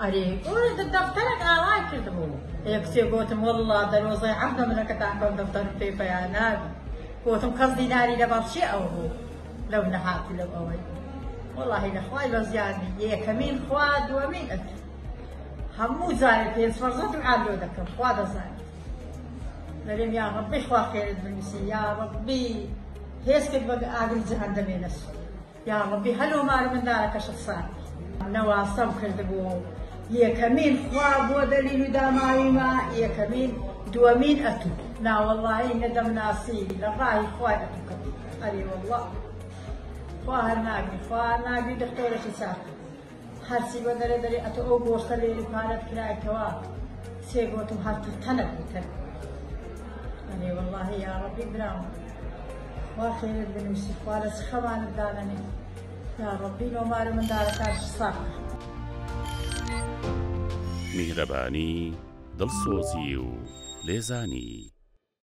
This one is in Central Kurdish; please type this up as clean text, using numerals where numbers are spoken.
أري قول الدفترك آراي كذبوا يكسي قوتم والله دلوزي عبد منك تعقل دفتر في بيانات قوتم قصدي ناري لبرشي أو هو لو نحاتي لو أوي والله الأخوة لزيادة يكمين خواد ومين أكل همو زاري في فرزت العالو ذكر خواد زاري نريم يا ربي خوا خير المسي يا ربي هيس كد بقى عقل جهنم ينسو يا ربي هلو مار من دارك شخصان نواصم كذبوا يكمين خواب ودليل داماي ما يكمين دوامين أتو لا والله ندم ناسي لراي خواد أتو كبير أري والله خواه ناقي دكتور حساب هرسي بدري دري أتو أو بوصلي لفارت كراي كوا سيقوتم هرتو تنب أري والله يا ربي برام واخير البنوسي خوالس خمان الدانني يا ربي لو مار من دارك عرش صاحب میهرەبانی دڵسۆزی و لێزانی